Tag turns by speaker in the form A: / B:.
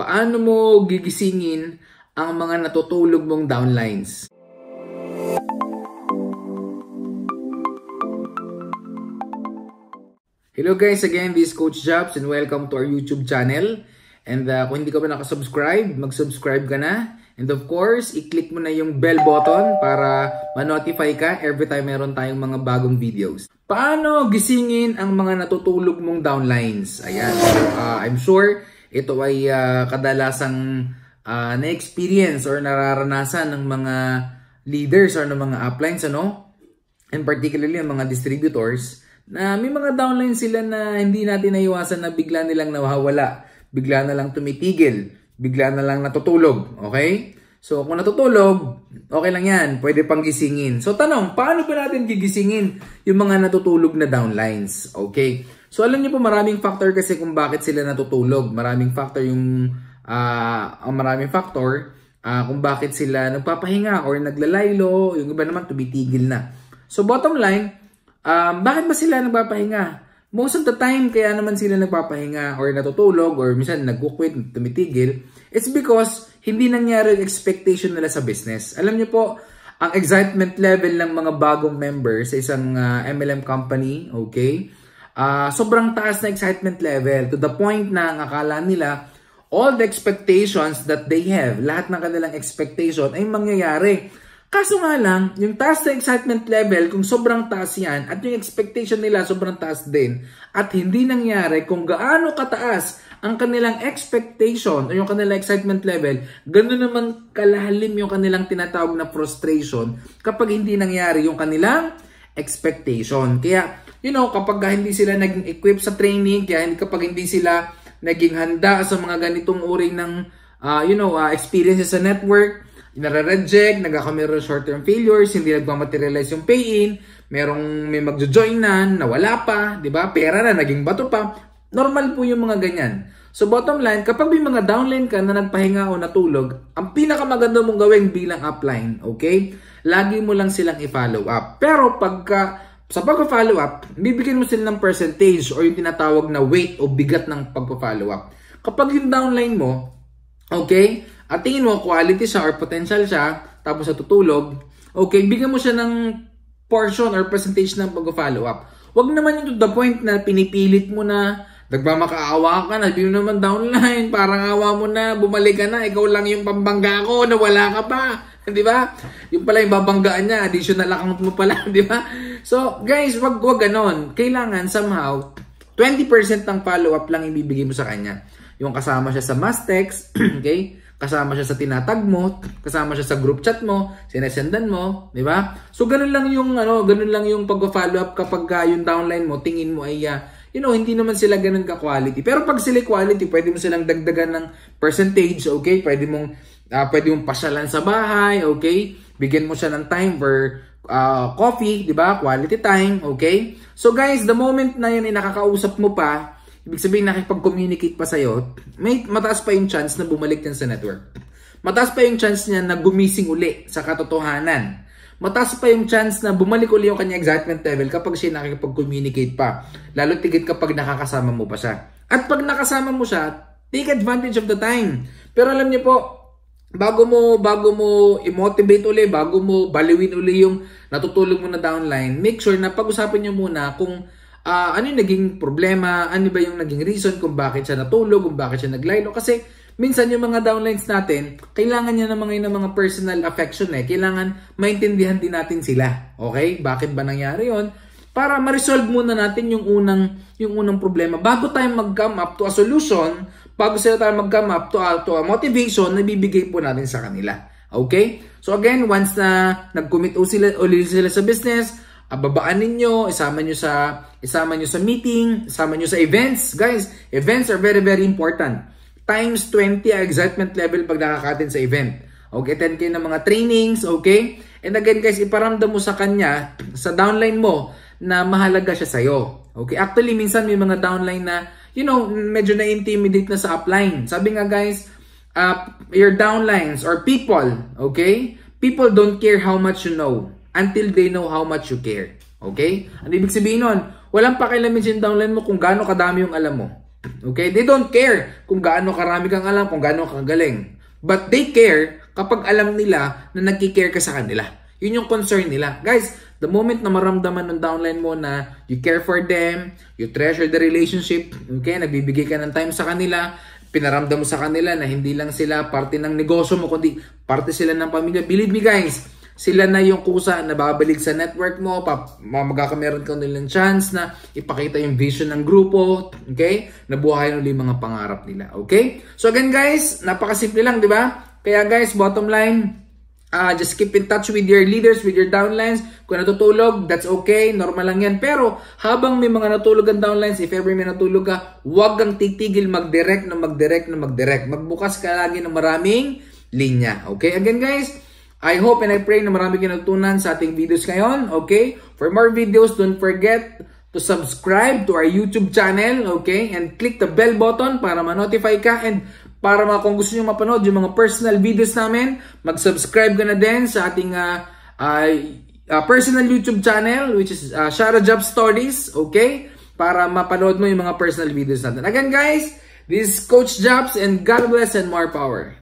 A: Paano mo gigisingin ang mga natutulog mong downlines? Hello guys, again, this is Coach Jobs and welcome to our YouTube channel. And kung hindi ka ba nakasubscribe, mag-subscribe ka na. And of course, i-click mo na yung bell button para ma-notify ka every time meron tayong mga bagong videos. Paano gisingin ang mga natutulog mong downlines? Ayan, I'm sure ito ay kadalasang na-experience or nararanasan ng mga leaders or ng mga uplines, ano? And particularly ang mga distributors na may mga downlines sila na hindi natin naiwasan na bigla nilang nawawala, bigla na lang tumitigil, bigla na lang natutulog, okay? So kung natutulog, okay lang yan, pwede pang gisingin. So tanong, paano ba natin gigisingin yung mga natutulog na downlines? Okay? So alam niyo po, maraming factor kasi kung bakit sila natutulog. Maraming factor kung bakit sila nagpapahinga or naglalaylo, yung iba naman tumitigil na. So bottom line, bakit ba sila nagpapahinga? Most of the time, kaya naman sila nagpapahinga or natutulog or minsan nag-quit, tumitigil, it's because hindi nangyari yung expectation nila sa business. Alam niyo po, ang excitement level ng mga bagong members sa isang MLM company, okay? Sobrang taas na excitement level to the point na ang akala nila all the expectations that they have, lahat ng kanilang expectation ay mangyayari. Kaso nga lang, yung taas na excitement level, kung sobrang taas yan, at yung expectation nila sobrang taas din, at hindi nangyari kung gaano kataas ang kanilang expectation o yung kanilang excitement level, ganoon naman kalalim yung kanilang tinatawag na frustration kapag hindi nangyari yung kanilang expectation. Kaya, kapag hindi sila naging equip sa training, kapag hindi sila naging handa sa mga ganitong uri ng, experiences sa network, nare-reject, nagkakameron short-term failures, hindi nagmamaterialize yung pay-in, may magjo-join na, nawala pa, di ba? Pera na, naging bato pa. Normal po yung mga ganyan. So bottom line, kapag may mga downline ka na nagpahinga o natulog, ang pinakamaganda mong gawin bilang upline, okay? Lagi mo lang silang i-follow up. Pero sa pag-follow up, bibigyan mo sila ng percentage o yung tinatawag na weight o bigat ng pag-follow up. Kapag yung downline mo, okay, at tingin mo quality siya or potential siya, tapos natutulog, okay, bigyan mo siya ng portion or percentage ng pag-follow up. Huwag naman yung to the point na pinipilit mo na, nagmamakaawa ka na, di mo naman downline, parang awa mo na, bumalik ka na, ikaw lang yung pambangga ko, nawala ka pa. Di ba? Yung pala yung babanggaan niya, additional account mo pala, di ba? So, guys, wag ganon. Kailangan somehow, 20% ng follow-up lang ibibigay mo sa kanya. Yung kasama siya sa mass text, okay? Kasama siya sa tinatag mo, kasama siya sa group chat mo, sinesendan mo, di ba? So ganun lang yung pag-follow up kapag yung downline mo, tingin mo ay hindi naman sila ganun ka-quality. Pero pag sila quality, pwede mo silang dagdagan ng percentage, okay? Pwede mong pasyalan sa bahay, okay? Bigyan mo siya ng time for coffee, di ba? Quality time, okay? So guys, the moment na yun ay nakakausap mo pa, ibig sabihin nakipag-communicate pa sa'yo, mataas pa yung chance na bumalik yan sa network. Mataas pa yung chance niya na gumising uli sa katotohanan. Mataas pa yung chance na bumalik uli yung kanya excitement level kapag siya nakipag-communicate pa. Lalo tigit kapag nakakasama mo pa siya. At pag nakasama mo siya, take advantage of the time. Pero alam niyo po, bago mo i-motivate uli, bago mo baliwin uli yung natutulog mo na downline, make sure na pag-usapan niyo muna kung ano yung naging problema, ano ba yung naging reason kung bakit siya natulog, kung bakit siya naglaylo. Kasi minsan yung mga downlines natin, kailangan niya ng mga personal affection Kailangan maintindihan din natin sila. Okay? Bakit ba nangyari yon? Para ma-resolve muna natin yung unang problema. Bago tayo mag-come up to a solution, bago sila tayo mag-come up to a motivation na bibigay po natin sa kanila. Okay? So again, once na nag-commit uli sila sa business, babaan ninyo, isama nyo sa meeting, isama nyo sa events. Guys, events are very, very important. Times 20 excitement level pag nakakatin sa event. Okay, 10K ng mga trainings, okay? And again guys, iparamdam mo sa kanya, sa downline mo, na mahalaga siya sa'yo. Okay, actually minsan may mga downline na, medyo na-intimidate na sa upline. Sabi nga guys, your downlines or people, okay? People don't care how much you know until they know how much you care. Okay? Ano ibig sabihin nun? Walang pakialamin yung downline mo kung gaano kadami yung alam mo. Okay? They don't care kung gaano karami kang alam, kung gaano kang galing. But they care kapag alam nila na nagki-care ka sa kanila. Yun yung concern nila. Guys, the moment na maramdaman ng downline mo na you care for them, you treasure the relationship, okay? Nagbibigay ka ng time sa kanila, pinaramdam mo sa kanila na hindi lang sila parte ng negosyo mo, kundi parte sila ng pamilya. Believe me guys, sila na yung kusa na babalik sa network mo, magkakameron ka nilang chance na ipakita yung vision ng grupo, okay? Nabuhayan ulit mga pangarap nila, okay? So again guys, napakasimple lang, di ba? Kaya guys, bottom line, just keep in touch with your leaders, with your downlines. Kung natutulog, that's okay. Normal lang yan. Pero habang may mga natulog ang downlines, if ever may natulog ka, huwag kang titigil mag-direct. Magbukas ka lagi ng maraming linya. Okay? Again guys, I hope and I pray na marami kayo natutunan sa ating videos ngayon. Okay? For more videos, don't forget to subscribe to our YouTube channel. Okay? And click the bell button para ma-notify ka. And para kung gusto nyo mapanood yung mga personal videos namin, mag-subscribe ka na din sa ating personal YouTube channel, which is Shara Job Stories, okay? Para mapanood mo yung mga personal videos natin. Again guys, this is Coach Jobs and God bless and more power.